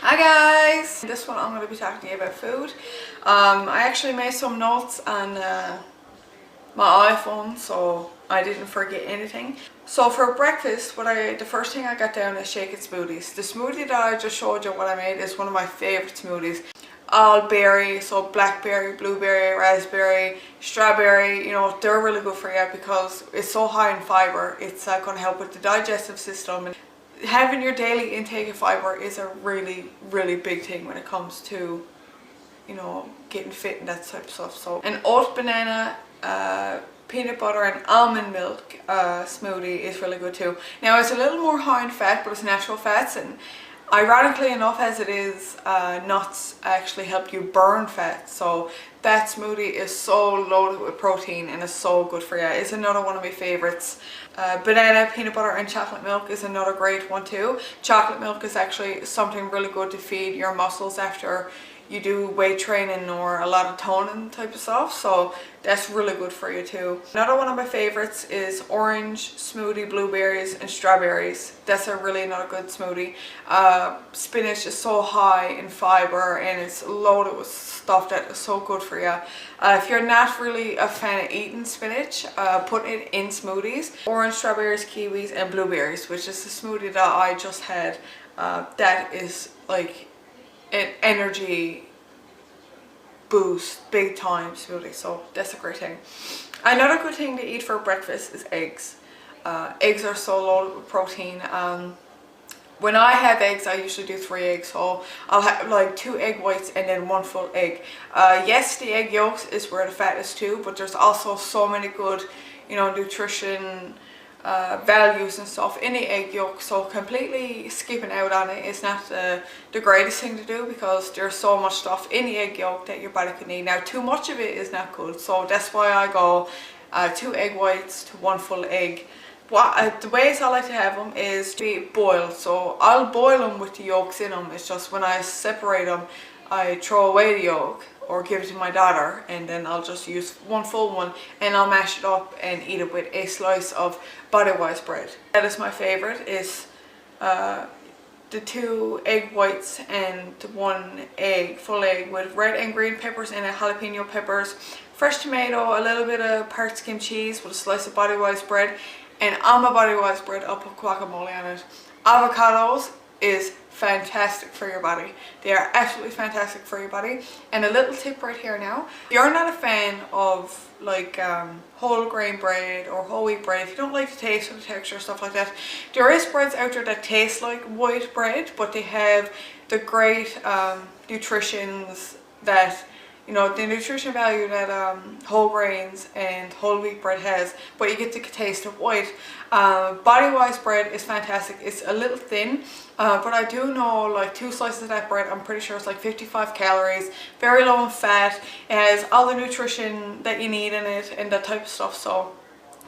Hi guys! This one I'm going to be talking to you about food. I actually made some notes on my iPhone so I didn't forget anything. So for breakfast, the first thing I got down is shaken smoothies. The smoothie that I just showed you what I made is one of my favourite smoothies. All berry, so blackberry, blueberry, raspberry, strawberry, you know, they're really good for you because it's so high in fibre. It's going to help with the digestive system. Having your daily intake of fibre is a really big thing when it comes to, you know, getting fit and that type of stuff. So an oat banana, peanut butter and almond milk smoothie is really good too. Now it's a little more high in fat, but it's natural fats, and ironically enough, as it is, nuts actually help you burn fat. So that smoothie is so loaded with protein and is so good for you. It's another one of my favorites. Banana, peanut butter and chocolate milk is another great one too. Chocolate milk is actually something really good to feed your muscles after you do weight training or a lot of toning type of stuff, so that's really good for you too. Another one of my favorites is orange smoothie, blueberries and strawberries. That's another good smoothie. Spinach is so high in fiber and it's loaded with stuff that is so good for you. If you're not really a fan of eating spinach, put it in smoothies. Orange, strawberries, kiwis and blueberries, which is the smoothie that I just had. That is like an energy boost, big time smoothie, so that's a great thing. Another good thing to eat for breakfast is eggs. Eggs are so loaded with protein. When I have eggs, I usually do 3 eggs, so I'll have like 2 egg whites and then 1 full egg. Yes, the egg yolks is where the fat is too, but there's also so many good, you know, nutrition values and stuff in the egg yolk, so completely skipping out on it is not the greatest thing to do because there's so much stuff in the egg yolk that your body can need. Now too much of it is not good, so that's why I go 2 egg whites to 1 full egg. The ways I like to have them is to be boiled, so I'll boil them with the yolks in them. It's just when I separate them I throw away the yolk or give it to my daughter, and then I'll just use 1 full one and I'll mash it up and eat it with a slice of Bodywise bread. That is my favorite, is the 2 egg whites and 1 egg, full egg with red and green peppers and jalapeno peppers, fresh tomato, a little bit of part skim cheese with a slice of Bodywise bread, and on my Bodywise bread I'll put guacamole on it. Avocados is fantastic for your body. They are absolutely fantastic for your body. And a little tip right here now, if you're not a fan of like whole grain bread or whole wheat bread, if you don't like the taste or the texture, stuff like that, there is breads out there that taste like white bread, but they have the great nutritions that, you know, the nutrition value that whole grains and whole wheat bread has, but you get the taste of white. Bodywise bread is fantastic. It's a little thin, but I do know like 2 slices of that bread, I'm pretty sure it's like 55 calories, very low in fat. It has all the nutrition that you need in it and that type of stuff. So,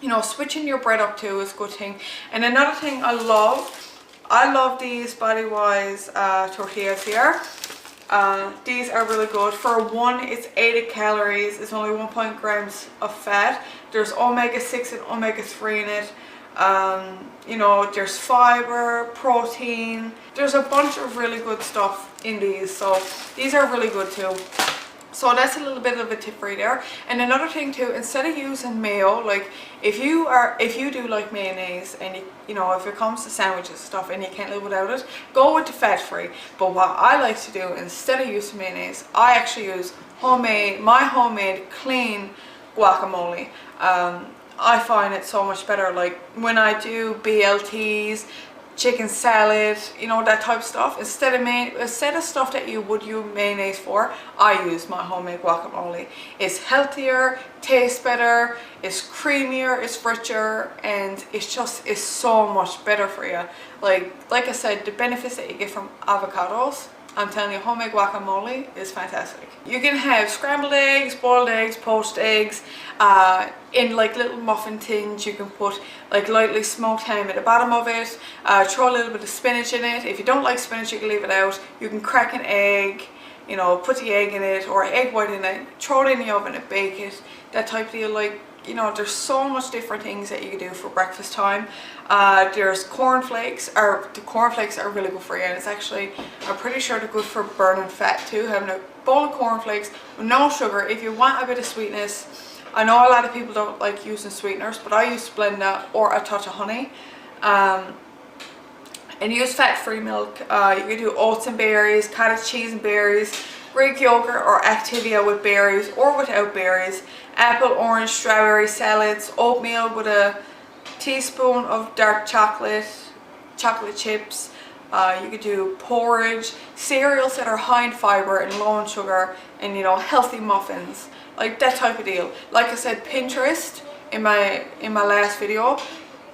you know, switching your bread up too is a good thing. And another thing I love these Bodywise tortillas here. These are really good. For one, it's 80 calories. It's only 1 grams of fat. There's omega-6 and omega-3 in it. You know, there's fiber, protein. There's a bunch of really good stuff in these. So these are really good too. So that's a little bit of a tip for you there. And another thing too, instead of using mayo, like if you do like mayonnaise and you know, if it comes to sandwiches and stuff and you can't live without it, go with the fat free. But what I like to do, instead of using mayonnaise, I actually use my homemade clean guacamole. I find it so much better. Like when I do BLTs, chicken salad, you know, that type of stuff, instead of stuff that you would use mayonnaise for, I use my homemade guacamole. It's healthier, tastes better, it's creamier, it's richer, and it's so much better for you. Like I said, the benefits that you get from avocados, I'm telling you, homemade guacamole is fantastic. You can have scrambled eggs, boiled eggs, poached eggs, in like little muffin tins. You can put like lightly smoked ham at the bottom of it, throw a little bit of spinach in it. If you don't like spinach, you can leave it out. You can crack an egg, you know, put the egg in it or egg white in it, throw it in the oven and bake it, that type of deal. Like you know, there's so much different things that you can do for breakfast time. There's cornflakes, or the cornflakes are really good for you, and it's actually, I'm pretty sure they're good for burning fat too. Having a bowl of cornflakes with no sugar. If you want a bit of sweetness, I know a lot of people don't like using sweeteners, but I use Splenda or a touch of honey. And use fat-free milk. You can do oats and berries, cottage cheese and berries, Greek yogurt or Activia with berries or without berries, apple, orange, strawberry salads, oatmeal with a teaspoon of dark chocolate, chocolate chips. You could do porridge, cereals that are high in fiber and low in sugar, and you know, healthy muffins, like that type of deal. Like I said, Pinterest in my last video.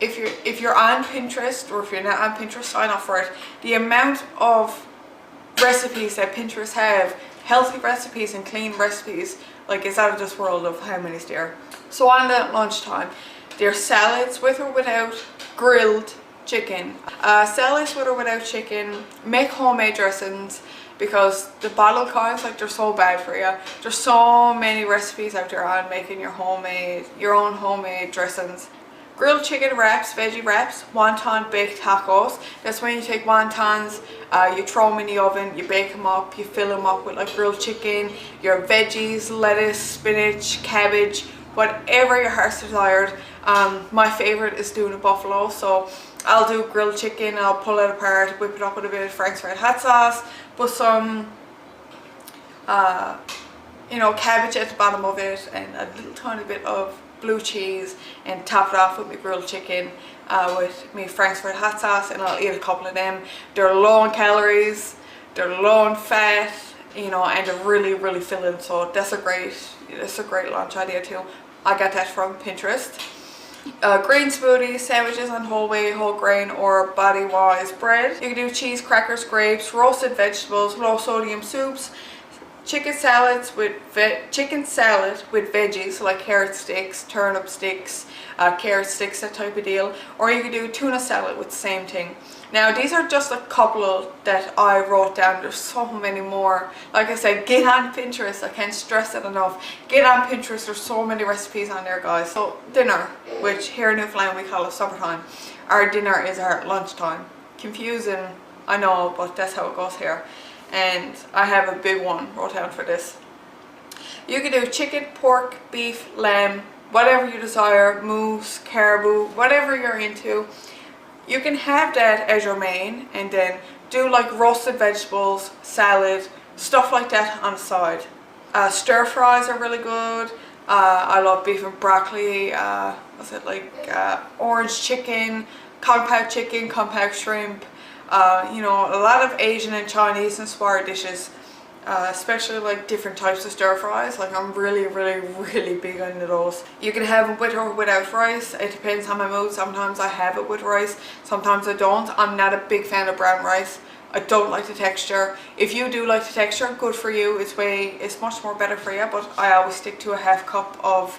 If you're on Pinterest, or if you're not on Pinterest, sign up for it. The amount of recipes that Pinterest have, healthy recipes and clean recipes, like it's out of this world of how many's there. So on the lunchtime, there's salads with or without grilled chicken. Salads with or without chicken. Make homemade dressings, because the bottle kinds, like, they're so bad for you. There's so many recipes out there on making your own homemade dressings. Grilled chicken wraps, veggie wraps, wonton baked tacos. That's when you take wontons, you throw them in the oven, you bake them up, you fill them up with like grilled chicken, your veggies, lettuce, spinach, cabbage, whatever your heart's desired. My favorite is doing a buffalo, so I'll do grilled chicken, I'll pull it apart, whip it up with a bit of Frank's Red Hot sauce, put some you know, cabbage at the bottom of it, and a little tiny bit of blue cheese, and top it off with my grilled chicken with my Frank's Red Hot sauce, and I'll eat a couple of them. They're low in calories, they're low in fat, you know, and they're really filling, so that's a great lunch idea too. I got that from Pinterest. Green smoothies, sandwiches on whole wheat, whole grain, or body-wise bread. You can do cheese, crackers, grapes, roasted vegetables, low sodium soups, chicken salad with veggies like carrot sticks, turnip sticks, carrot sticks, that type of deal. Or you could do tuna salad with the same thing. Now these are just a couple that I wrote down. There's so many more. Like I said, get on Pinterest. I can't stress it enough. Get on Pinterest. There's so many recipes on there, guys. So dinner, which here in Newfoundland we call it suppertime. Our dinner is our lunchtime. Confusing, I know, but that's how it goes here. And I have a big one wrote down for this. You can do chicken, pork, beef, lamb, whatever you desire, moose, caribou, whatever you're into. You can have that as your main, and then do like roasted vegetables, salad, stuff like that on the side. Stir fries are really good. I love beef and broccoli. What's it like? Orange chicken, kung pao shrimp. You know, a lot of Asian and Chinese inspired dishes, especially like different types of stir fries. Like, I'm really big into those. You can have it with or without rice. It depends on my mood. Sometimes I have it with rice, sometimes I don't. I'm not a big fan of brown rice. I don't like the texture. If you do like the texture, good for you. It's much more better for you, but I always stick to a half cup of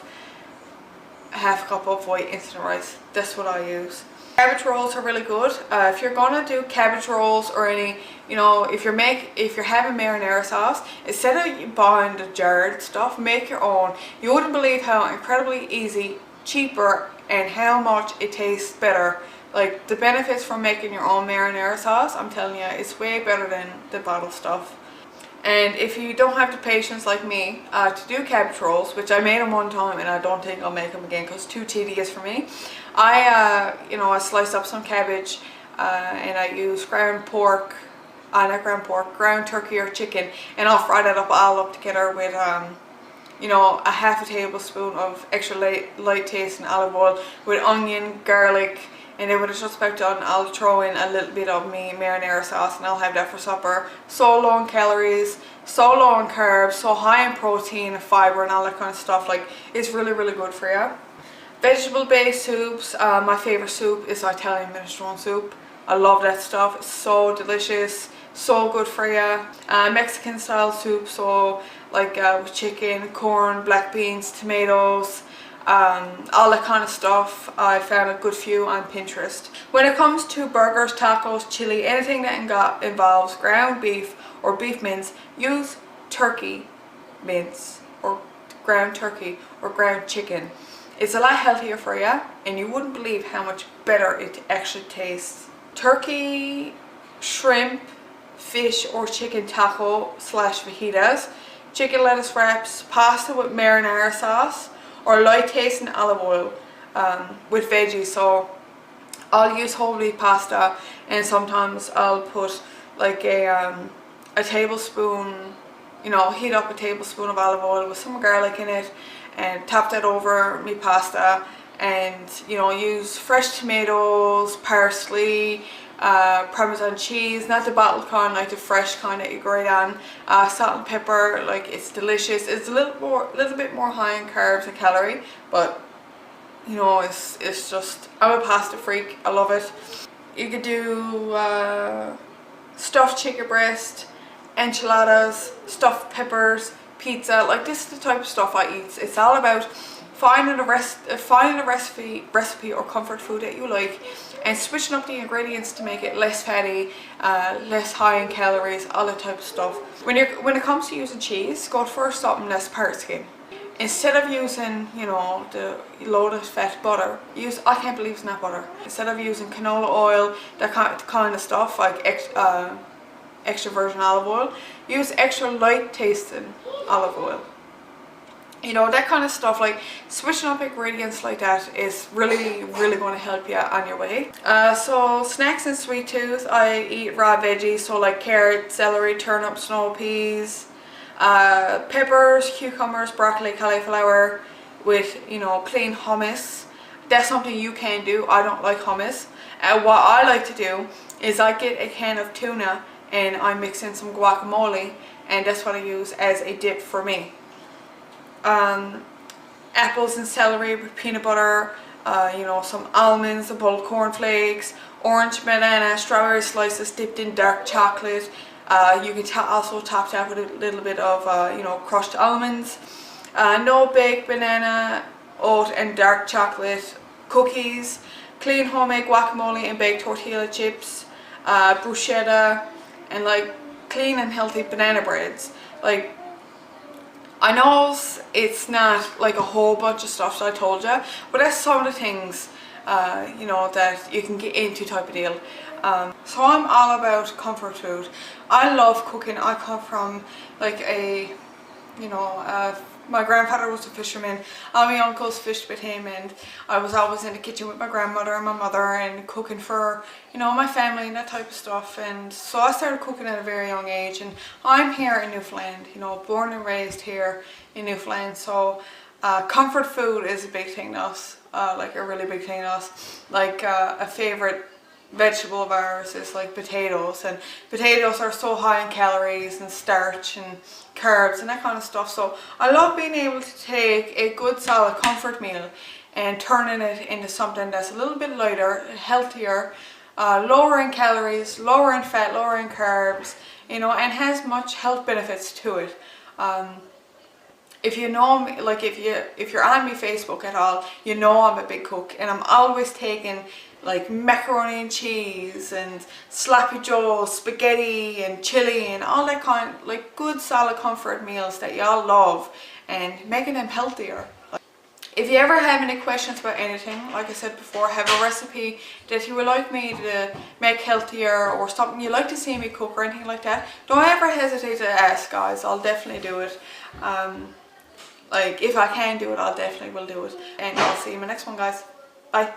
white instant rice. That's what I use. Cabbage rolls are really good. If you're gonna do cabbage rolls or any, you know, if you're having marinara sauce, instead of buying the jarred stuff, make your own. You wouldn't believe how incredibly easy, cheaper, and how much it tastes better. Like, the benefits from making your own marinara sauce, I'm telling you, it's way better than the bottled stuff. And if you don't have the patience like me to do cabbage rolls, which I made them one time and I don't think I'll make them again because it's too tedious for me, I slice up some cabbage and I use ground turkey or chicken, and I'll fry that up all up together with you know, a half a tablespoon of extra light tasting olive oil with onion, garlic. And then when it's just about done, I'll throw in a little bit of me marinara sauce, and I'll have that for supper. So low in calories, so low in carbs, so high in protein and fiber and all that kind of stuff. Like, it's really good for you. Vegetable based soups. My favorite soup is Italian minestrone soup. I love that stuff. It's so delicious, so good for you. Mexican style soup, so like with chicken, corn, black beans, tomatoes, all that kind of stuff. I found a good few on Pinterest. When it comes to burgers, tacos, chili, anything that involves ground beef or beef mince, use turkey mince or ground turkey or ground chicken. It's a lot healthier for you, and you wouldn't believe how much better it actually tastes. Turkey, shrimp, fish or chicken taco / fajitas, chicken lettuce wraps, pasta with marinara sauce, or light tasting olive oil with veggies. So I'll use whole wheat pasta, and sometimes I'll put like a tablespoon, you know, heat up a tablespoon of olive oil with some garlic in it and tap that over my pasta, and you know, use fresh tomatoes, parsley, Parmesan cheese, not the bottled kind, like the fresh kind that you grate on, salt and pepper. Like, it's delicious. It's a little bit more high in carbs and calorie, but you know, it's just, I'm a pasta freak. I love it. You could do stuffed chicken breast, enchiladas, stuffed peppers, pizza. Like, this is the type of stuff I eat. It's all about finding a recipe or comfort food that you like, and switching up the ingredients to make it less fatty, less high in calories, all that type of stuff. When it comes to using cheese, go for something that's part skim. Instead of using, you know, the loaded fat butter, use, I can't believe it's not butter. Instead of using canola oil, that kind of stuff, like extra virgin olive oil, use extra light tasting olive oil. You know, that kind of stuff. Like, switching up ingredients like that is really going to help you on your way. So snacks and sweet tooth, I eat raw veggies, so like carrots, celery, turnip, snow peas, peppers, cucumbers, broccoli, cauliflower, with, you know, clean hummus. That's something you can do. I don't like hummus. What I like to do is I get a can of tuna and I mix in some guacamole, and that's what I use as a dip for me. Apples and celery with peanut butter, you know, some almonds, a bowl of cornflakes, orange, banana, strawberry slices dipped in dark chocolate. You can also top that with a little bit of, you know, crushed almonds. No baked banana, oat and dark chocolate cookies, clean homemade guacamole and baked tortilla chips, bruschetta, and like clean and healthy banana breads. Like, I know it's not like a whole bunch of stuff that I told you, but that's some of the things, you know, that you can get into type of deal. So I'm all about comfort food. I love cooking. I come from like a, you know, my grandfather was a fisherman. All my uncles fished with him, and I was always in the kitchen with my grandmother and my mother and cooking for, you know, my family and that type of stuff. And so I started cooking at a very young age, and I'm here in Newfoundland, you know, born and raised here in Newfoundland. So comfort food is a big thing to us, like a really big thing to us. Like a favorite vegetable of ours is like potatoes, and potatoes are so high in calories and starch and carbs and that kind of stuff. So I love being able to take a good solid comfort meal and turning it into something that's a little bit lighter, healthier, lower in calories, lower in fat, lower in carbs, you know, and has much health benefits to it. If you know me, like if you're on my Facebook at all, you know I'm a big cook, and I'm always taking like macaroni and cheese and sloppy joe, spaghetti and chili and all that kind, like good solid comfort meals that y'all love, and making them healthier. If you ever have any questions about anything, like I said before, have a recipe that you would like me to make healthier, or something you'd like to see me cook or anything like that, don't ever hesitate to ask, guys. I'll definitely do it. Like, if I can do it, I'll definitely will do it. And I'll see you in my next one, guys. Bye.